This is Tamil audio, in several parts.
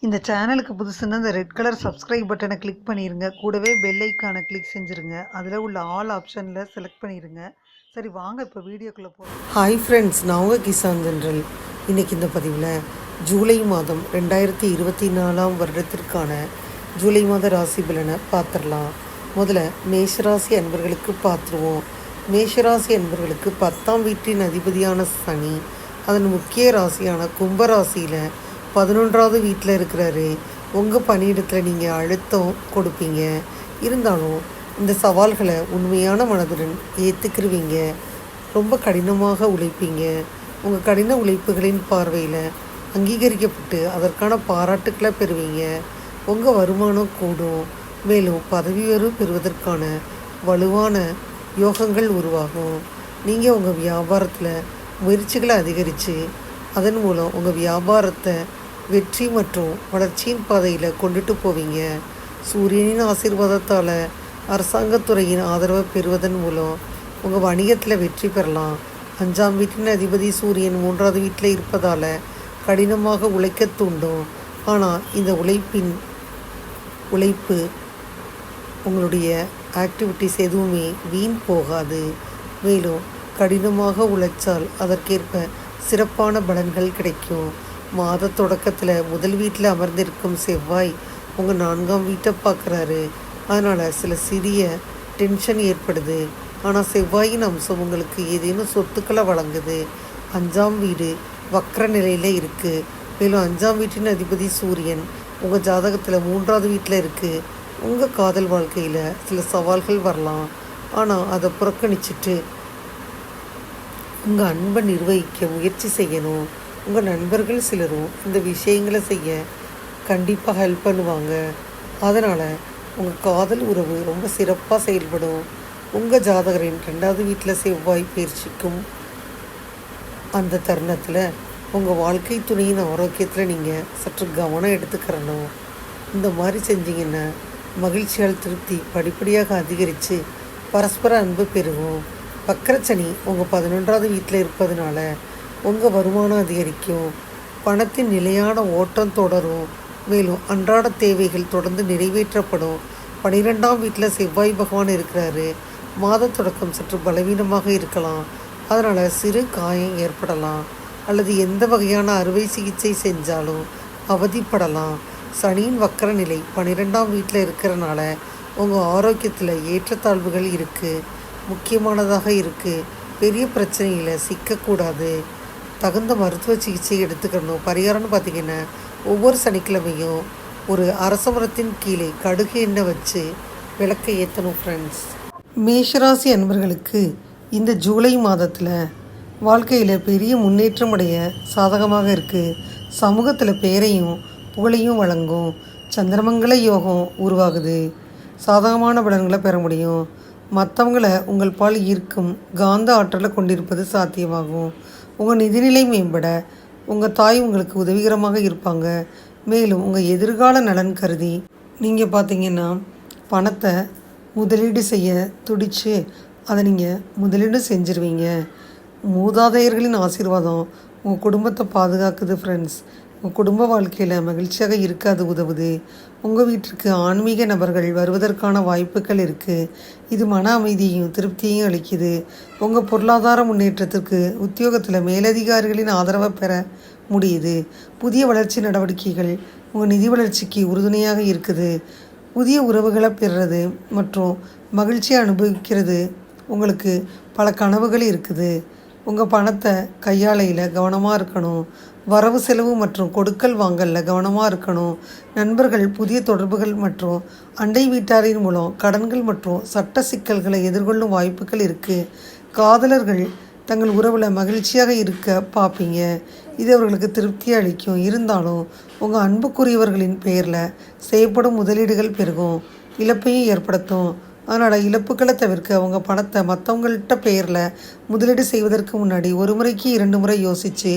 இந்த சேனலுக்கு புதுசுன்னா இந்த ரெட் கலர் சப்ஸ்கிரைப் பட்டனை கிளிக் பண்ணிடுங்க. கூடவே பெல் ஐக்கானை கிளிக் செஞ்சுருங்க. அதில் உள்ள ஆல் ஆப்ஷனில் செலக்ட் பண்ணிடுங்க. சரி வாங்க இப்போ வீடியோக்குள்ளே போகலாம். ஹாய் ஃப்ரெண்ட்ஸ், நான் உங்கள் கிசான் ஜென்ரல். இன்றைக்கி இந்த பதிவில் ஜூலை மாதம் 2024 வருடத்திற்கான ஜூலை மாத ராசி பலனை பார்த்துடலாம். முதல்ல மேஷராசி அன்பர்களுக்கு பார்த்துருவோம். மேஷராசி அன்பர்களுக்கு 10ஆம் வீட்டின் அதிபதியான சனி அதன் முக்கிய ராசியான கும்பராசியில் 11வது வீட்டில் இருக்கிறாரு. உங்கள் பணியிடத்தில் நீங்கள் அழுத்தம் கொடுப்பீங்க. இருந்தாலும் இந்த சவால்களை உண்மையான மனதுடன் ஏற்றுக்கிருவீங்க. ரொம்ப கடினமாக உழைப்பீங்க. உங்கள் கடின உழைப்புகளின் பார்வையில் அங்கீகரிக்கப்பட்டு அதற்கான பாராட்டுக்களை பெறுவீங்க. உங்கள் வருமானம் கூடும். மேலும் பதவி உயர்வு பெறுவதற்கான வலுவான யோகங்கள் உருவாகும். நீங்கள் உங்கள் வியாபாரத்தில் முயற்சிகளை அதிகரித்து அதன் மூலம் உங்கள் வியாபாரத்தை வெற்றி மற்றும் வளர்ச்சியின் பாதையில் கொண்டுட்டு போவீங்க. சூரியனின் ஆசீர்வாதத்தால் அரசாங்கத்துறையின் ஆதரவை பெறுவதன் மூலம் உங்கள் வணிகத்தில் வெற்றி பெறலாம். 5ஆம் வீட்டின் அதிபதி சூரியன் 3வது வீட்டில் இருப்பதால் கடினமாக உழைக்க தூண்டும். ஆனால் இந்த உழைப்பு உங்களுடைய ஆக்டிவிட்டிஸ் எதுவுமே வீண் போகாது. மேலும் கடினமாக உழைச்சால் அதற்கேற்ப சிறப்பான பலன்கள் கிடைக்கும். மாத தொடக்கத்தில் முதல் வீட்டில் அமர்ந்திருக்கும் செவ்வாய் உங்கள் 4ஆம் வீட்டை பார்க்குறாரு. அதனால் சில சிறிய டென்ஷன் ஏற்படுது. ஆனால் செவ்வாயின் அம்சம் உங்களுக்கு ஏதேனும் சொத்துக்களை வழங்குது. 5ஆம் வீடு வக்ர நிலையில் இருக்குது. மேலும் 5ஆம் வீட்டின் அதிபதி சூரியன் உங்கள் ஜாதகத்தில் 3வது வீட்டில் இருக்குது. உங்கள் காதல் வாழ்க்கையில் சில சவால்கள் வரலாம். ஆனால் அதை புறக்கணிச்சிட்டு உங்கள் அன்பை நிர்வகிக்க முயற்சி செய்யணும். உங்கள் நண்பர்கள் சிலரும் இந்த விஷயங்களை செய்ய கண்டிப்பாக ஹெல்ப் பண்ணுவாங்க. அதனால் உங்கள் காதல் உறவு ரொம்ப சிறப்பாக செயல்படும். உங்கள் ஜாதகரின் 2வது வீட்டில் செவ்வாய் பயிற்சிக்கும் அந்த தருணத்தில் உங்கள் வாழ்க்கை துணையின் ஆரோக்கியத்தில் நீங்கள் சற்று கவனம் எடுத்துக்கிறணும். இந்த மாதிரி செஞ்சிங்கன்னா மகிழ்ச்சியால் திருப்தி படிப்படியாக அதிகரித்து பரஸ்பர அன்பு பெருகும். வக்கரச்சனி உங்கள் 11வது வீட்டில் இருப்பதனால உங்கள் வருமானம் அதிகரிக்கும். பணத்தின் நிலையான ஓட்டம் தொடரும். மேலும் அன்றாட தேவைகள் தொடர்ந்து நிறைவேற்றப்படும். 12ஆம் வீட்டில் செவ்வாய் பகவான் இருக்கிறாரு. மாத தொடக்கம் சற்று பலவீனமாக இருக்கலாம். அதனால் சிறு காயம் ஏற்படலாம் அல்லது எந்த வகையான அறுவை சிகிச்சை செஞ்சாலும் அவதிப்படலாம். சனியின் வக்கர நிலை 12ஆம் வீட்டில் இருக்கிறனால உங்கள் ஆரோக்கியத்தில் ஏற்றத்தாழ்வுகள் இருக்குது. முக்கியமானதாக இருக்குது. பெரிய பிரச்சனையில் சிக்கக்கூடாது. தகுந்த மருத்துவ சிகிச்சை எடுத்துக்கணும். பரிகாரம்னு பார்த்திங்கன்னா ஒவ்வொரு சனிக்கிழமையும் ஒரு அரச மரத்தின் கீழே கடுகு எண்ணெய் வச்சு விளக்கை ஏற்றணும். ஃப்ரெண்ட்ஸ், மேஷராசி அன்பர்களுக்கு இந்த ஜூலை மாதத்தில் வாழ்க்கையில் பெரிய முன்னேற்றம் அடைய சாதகமாக இருக்குது. சமூகத்தில் பேரையும் புகழையும் வழங்கும். சந்திரமங்கல யோகம் உருவாகுது. சாதகமான பலன்களை பெற முடியும். மற்றவங்களை உங்கள் பால் ஈர்க்கும் காந்த ஆற்றலை கொண்டிருப்பது சாத்தியமாகும். உங்கள் நிதிநிலை மேம்பட உங்கள் தாய் உங்களுக்கு உதவிகரமாக இருப்பாங்க. மேலும் உங்கள் எதிர்கால நலன் கருதி நீங்கள் பார்த்தீங்கன்னா பணத்தை முதலீடு செய்ய துடித்து அதை நீங்கள் முதலீடு செஞ்சுருவீங்க. மூதாதையர்களின் ஆசீர்வாதம் உங்கள் குடும்பத்தை பாதுகாக்குது. ஃப்ரெண்ட்ஸ், உங்கள் குடும்ப வாழ்க்கையில் மகிழ்ச்சியாக இருக்க அது உதவுது. உங்கள் வீட்டிற்கு ஆன்மீக நபர்கள் வருவதற்கான வாய்ப்புகள் இருக்குது. இது மன அமைதியையும் திருப்தியையும் அளிக்குது. உங்கள் பொருளாதார முன்னேற்றத்திற்கு உத்தியோகத்தில் மேலதிகாரிகளின் ஆதரவை பெற முடியுது. புதிய வளர்ச்சி நடவடிக்கைகள் உங்கள் நிதி வளர்ச்சிக்கு உறுதுணையாக இருக்குது. புதிய உறவுகளை பெறுறது மற்றும் மகிழ்ச்சியை அனுபவிக்கிறது. உங்களுக்கு பல கனவுகள் இருக்குது. உங்கள் பணத்தை கையாளையில் கவனமாக இருக்கணும். வரவு செலவு மற்றும் கொடுக்கல் வாங்கலில் கவனமாக இருக்கணும். நண்பர்கள், புதிய தொடர்புகள் மற்றும் அண்டை வீட்டாரின் மூலம் கடன்கள் மற்றும் சட்ட சிக்கல்களை எதிர்கொள்ளும் வாய்ப்புகள் இருக்குது. காதலர்கள் தங்கள் உறவில் மகிழ்ச்சியாக இருக்க பார்ப்பீங்க. இது அவர்களுக்கு திருப்தியை அளிக்கும். இருந்தாலும் உங்கள் அன்புக்குரியவர்களின் பெயரில் செய்யப்படும் முதலீடுகள் பெருகும். இழப்பையும் ஏற்படுத்தும். அதனால் இழப்புகளை தவிர்க்க உங்கள் பணத்தை மற்றவங்கள்ட்ட பெயரில் முதலீடு செய்வதற்கு முன்னாடி 1 முறைக்கு 2 முறை யோசித்து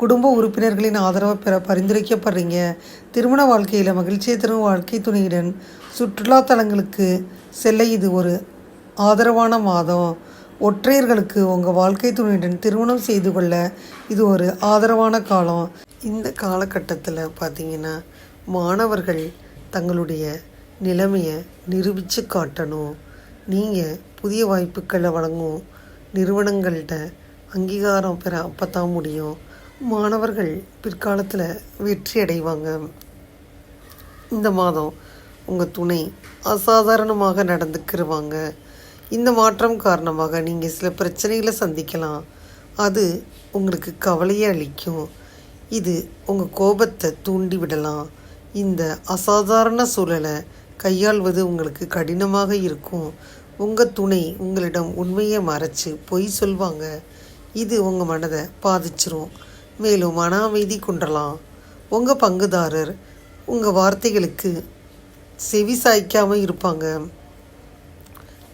குடும்ப உறுப்பினர்களின் ஆதரவை பெற பரிந்துரைக்கப்படுறீங்க. திருமண வாழ்க்கையில் மகிழ்ச்சியை தரும் வாழ்க்கை துணையுடன் சுற்றுலா தலங்களுக்கு செல்ல இது ஒரு ஆதரவான மாதம். ஒற்றையர்களுக்கு உங்கள் வாழ்க்கை துணையுடன் திருமணம் செய்து கொள்ள இது ஒரு ஆதரவான காலம். இந்த காலகட்டத்தில் பார்த்திங்கன்னா மாணவர்கள் தங்களுடைய நிலைமையை நிரூபித்து காட்டணும். நீங்கள் புதிய வாய்ப்புகளை வழங்கும் நிறுவனங்கள்கிட்ட அங்கீகாரம் பெற அப்போ தான் முடியும். மாணவர்கள் பிற்காலத்தில் வெற்றி அடைவாங்க. இந்த மாதம் உங்கள் துணை அசாதாரணமாக நடந்துக்கிருவாங்க. இந்த மாற்றம் காரணமாக நீங்கள் சில பிரச்சனைகளை சந்திக்கலாம். அது உங்களுக்கு கவலையை அளிக்கும். இது உங்கள் கோபத்தை தூண்டி விடலாம். இந்த அசாதாரண சூழலை கையாள்வது உங்களுக்கு கடினமாக இருக்கும். உங்கள் துணை உங்களிடம் உண்மையை மறைச்சு பொய் சொல்வாங்க. இது உங்கள் மனதை பாதிச்சிரும். மேலும் மன அமைதி கொண்டலாம். உங்கள் பங்குதாரர் உங்கள் வார்த்தைகளுக்கு செவி சாய்க்காமல் இருப்பாங்க.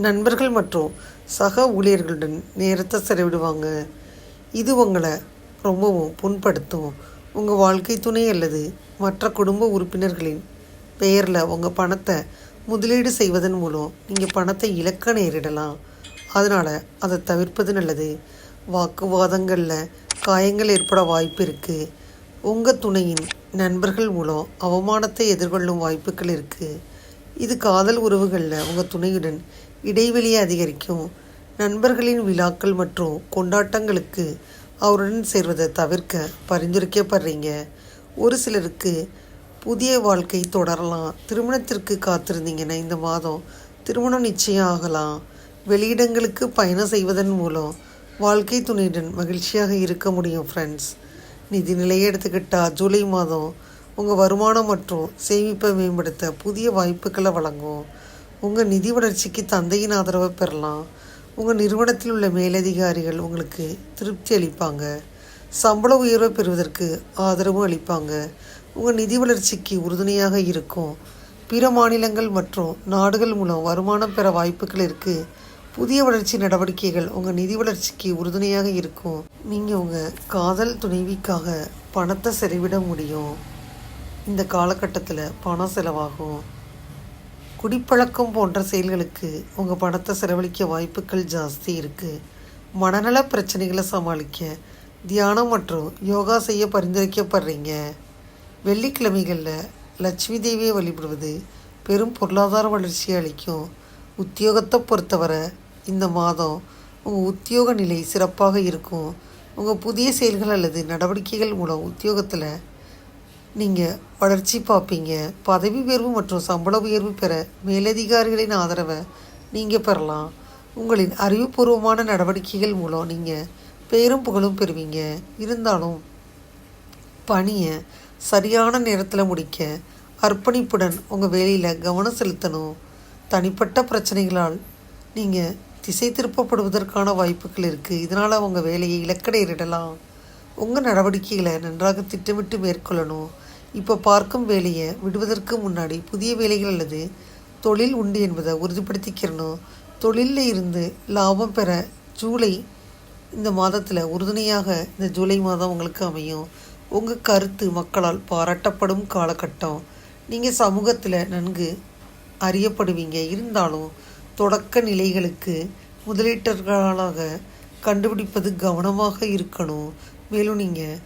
நண்பர்கள் மற்றும் சக ஊழியர்களுடன் நேரத்தை செலவிடுவாங்க. இது உங்களை ரொம்பவும் புண்படுத்தும். உங்கள் வாழ்க்கை துணை அல்லது மற்ற குடும்ப உறுப்பினர்களின் பெயரில் உங்கள் பணத்தை முதலீடு செய்வதன் மூலம் நீங்கள் பணத்தை இழக்க நேரிடலாம். அதனால் அதை தவிர்ப்பது நல்லது. வாக்குவாதங்களில் காயங்கள் ஏற்பட வாய்ப்பு இருக்குது. உங்கள் துணையின் நண்பர்கள் மூலம் அவமானத்தை எதிர்கொள்ளும் வாய்ப்புகள் இருக்குது. இது காதல் உறவுகளில் உங்கள் துணையுடன் இடைவெளியை அதிகரிக்கும். நண்பர்களின் விழாக்கள் மற்றும் கொண்டாட்டங்களுக்கு அவருடன் சேர்வதை தவிர்க்க பரிந்துரைக்கப்படுறீங்க. ஒரு சிலருக்கு புதிய வாழ்க்கை தொடரலாம். திருமணத்திற்கு காத்திருந்தீங்கன்னா இந்த மாதம் திருமணம் நிச்சயம் ஆகலாம். வெளியிடங்களுக்கு பயணம் செய்வதன் மூலம் வாழ்க்கை துணையுடன் மகிழ்ச்சியாக இருக்க முடியும். ஃப்ரெண்ட்ஸ், நிதி நிலையை எடுத்துக்கிட்டால் ஜூலை மாதம் உங்கள் வருமானம் மற்றும் சேமிப்பை மேம்படுத்த புதிய வாய்ப்புகளை வழங்கும். உங்கள் நிதி வளர்ச்சிக்கு தந்தையின் ஆதரவை பெறலாம். உங்கள் நிறுவனத்தில் உள்ள மேலதிகாரிகள் உங்களுக்கு திருப்தி அளிப்பாங்க. சம்பள உயர்வை பெறுவதற்கு ஆதரவும் அளிப்பாங்க. உங்கள் நிதி வளர்ச்சிக்கு உறுதுணையாக இருக்கும். பிற மாநிலங்கள் மற்றும் நாடுகள் மூலம் வருமானம் பெற வாய்ப்புகள் இருக்குது. புதிய வளர்ச்சி நடவடிக்கைகள் உங்கள் நிதி வளர்ச்சிக்கு உறுதுணையாக இருக்கும். நீங்கள் உங்கள் காதல் துணைவிக்காக பணத்தை செலவிட முடியும். இந்த காலகட்டத்தில் பணம் செலவாகும். குடிப்பழக்கம் போன்ற செயல்களுக்கு உங்கள் பணத்தை செலவழிக்க வாய்ப்புகள் ஜாஸ்தி இருக்குது. மனநல பிரச்சனைகளை சமாளிக்க தியானம் மற்றும் யோகா செய்ய பரிந்துரைக்கப்படுறீங்க. வெள்ளிக்கிழமைகளில் லட்சுமி தேவியை வழிபடுவது பெரும் பொருளாதார வளர்ச்சியை அளிக்கும். உத்தியோகத்தை பொறுத்தவரை இந்த மாதம் உங்கள் உத்தியோக நிலை சிறப்பாக இருக்கும். உங்கள் புதிய செயல்கள் அல்லது நடவடிக்கைகள் மூலம் உத்தியோகத்தில் நீங்கள் வளர்ச்சி பார்ப்பீங்க. பதவி உயர்வு மற்றும் சம்பள உயர்வு பெற மேலதிகாரிகளின் ஆதரவை நீங்கள் பெறலாம். உங்களின் அறிவுபூர்வமான நடவடிக்கைகள் மூலம் நீங்கள் பெயரும் புகழும் பெறுவீங்க. இருந்தாலும் பணியை சரியான நேரத்தில் முடிக்க அர்ப்பணிப்புடன் உங்கள் வேலையில் கவனம் செலுத்தணும். தனிப்பட்ட பிரச்சனைகளால் நீங்கள் திசை திருப்பப்படுவதற்கான வாய்ப்புகள் இருக்குது. இதனால் உங்கள் வேலையை இழக்க நேரிடலாம். உங்கள் நடவடிக்கைகளை நன்றாக திட்டமிட்டு மேற்கொள்ளணும். இப்போ பார்க்கும் வேலையை விடுவதற்கு முன்னாடி புதிய வேலைகள் அல்லது தொழில் உண்டு என்பதை உறுதிப்படுத்திக்கிறணும். தொழிலில் இருந்து லாபம் பெற ஜூலை இந்த மாதத்தில் உறுதுணையாக இந்த ஜூலை மாதம் உங்களுக்கு அமையும். உங்கள் கருத்து மக்களால் பாராட்டப்படும் காலகட்டம். நீங்கள் சமூகத்தில் நன்கு அறியப்படுவீங்க. இருந்தாலும் தொடக்க நிலைகளுக்கு முதலீட்டர்களாக கண்டுபிடிப்பது கவனமாக இருக்கணும். மேலும் நீங்கள்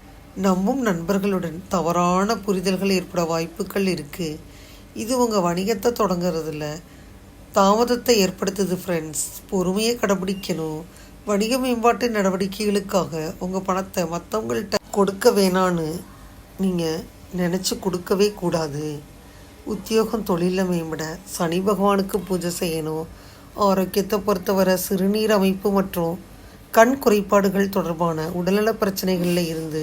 நம்பும் நண்பர்களுடன் தவறான புரிதல்கள் ஏற்பட வாய்ப்புகள் இருக்குது. இது உங்கள் வணிகத்தை தொடங்குறதில்ல தாமதத்தை ஏற்படுத்துது. ஃப்ரெண்ட்ஸ், பொறுமையை கடைபிடிக்கணும். வணிக மேம்பாட்டு நடவடிக்கைகளுக்காக உங்கள் பணத்தை மற்றவங்கள்ட்ட கொடுக்க வேணான்னு நீங்கள் நினச்சி கொடுக்கவே கூடாது. உத்தியோகம் தொழிலில் மேம்பட சனி பகவானுக்கு பூஜை செய்யணும். ஆரோக்கியத்தை பொறுத்தவரை சிறுநீர் அமைப்பு மற்றும் கண் குறைபாடுகள் தொடர்பான உடல்நல பிரச்சனைகளில் இருந்து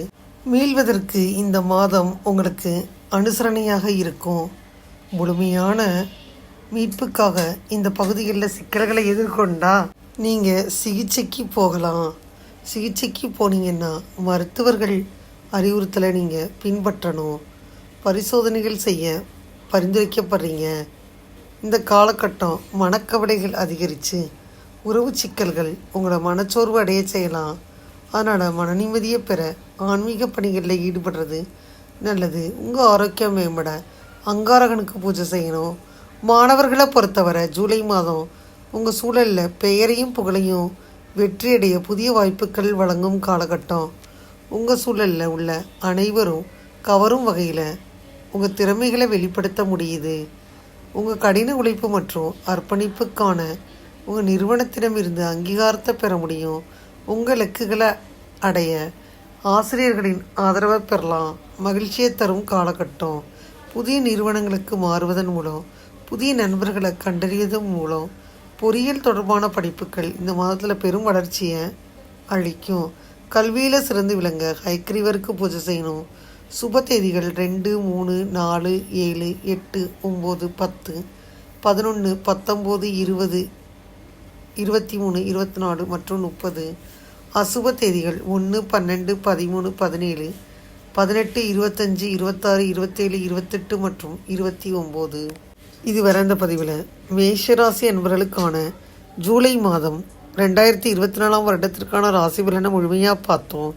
மீள்வதற்கு இந்த மாதம் உங்களுக்கு அனுசரணையாக இருக்கும். முழுமையான மீட்புக்காக இந்த பகுதிகளில் சிக்கல்களை எதிர்கொண்டால் நீங்கள் சிகிச்சைக்கு போகலாம். சிகிச்சைக்கு போனீங்கன்னா மருத்துவர்கள் அறிவுறுத்தலை நீங்கள் பின்பற்றணும். பரிசோதனைகள் செய்ய பரிந்துரைக்கப்படுறீங்க. இந்த காலகட்டம் மனக்கவலைகள் அதிகரித்து உறவு சிக்கல்கள் உங்களை மனச்சோர்வு அடைய செய்யலாம். அதனால் மன நிம்மதியை பெற ஆன்மீக பணிகளில் ஈடுபடுறது நல்லது. உங்கள் ஆரோக்கியம் மேம்பட அங்காரகனுக்கு பூஜை செய்யணும். மாணவர்களை பொறுத்தவரை ஜூலை மாதம் உங்கள் சூழலில் பெயரையும் புகழையும் வெற்றியடைய புதிய வாய்ப்புகள் வழங்கும் காலகட்டம். உங்கள் சூழலில் உள்ள அனைவரும் கவரும் வகையில் உங்கள் திறமைகளை வெளிப்படுத்த முடியுது. உங்கள் கடின உழைப்பு மற்றும் அர்ப்பணிப்புக்கான உங்கள் நிறுவனத்திடமிருந்து அங்கீகாரத்தை பெற முடியும். உங்கள் இலக்குகளை அடைய ஆசிரியர்களின் ஆதரவை பெறலாம். மகிழ்ச்சியை தரும் காலகட்டம். புதிய நிறுவனங்களுக்கு மாறுவதன் மூலம், புதிய நண்பர்களை கண்டறிவதன் மூலம் பொறியியல் தொடர்பான படிப்புகள் இந்த மாதத்தில் பெரும் வளர்ச்சியை அளிக்கும். கல்வியில் சிறந்து விளங்க ஹைக்ரீவருக்கு பூஜை செய்யணும். சுப தேதிகள் 2, 3, 4, 7, 8, 9, 10, 11, 19, 20, 23, 24 மற்றும் 30. அசுப தேதிகள் 1, 12, 13, 17, 18, 25, 26, 27, 28 மற்றும் 29. இதுவரை இந்த பதிவில் மேஷராசி அன்பர்களுக்கான ஜூலை மாதம் 2024 வருடத்திற்கான ராசி பலனை முழுமையாக பார்த்தோம்.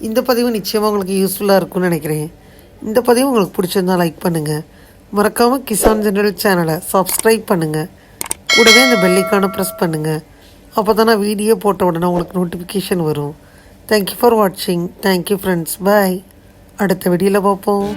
இந்த பதிவு நிச்சயமாக உங்களுக்கு யூஸ்ஃபுல்லாக இருக்கும்னு நினைக்கிறேன். இந்த பதிவு உங்களுக்கு பிடிச்சிருந்தால் லைக் பண்ணுங்கள். மறக்காமல் கிசான் ஜெனரல் சேனலை சப்ஸ்கிரைப் பண்ணுங்கள். கூடவே இந்த பெல்லைக்கான ப்ரெஸ் பண்ணுங்கள். அப்போ தான் நான் வீடியோ போட்ட உடனே உங்களுக்கு நோட்டிஃபிகேஷன் வரும். தேங்க்யூ ஃபார் வாட்சிங். Thank you friends. பாய். அடுத்த வீடியோவில் பார்ப்போம்.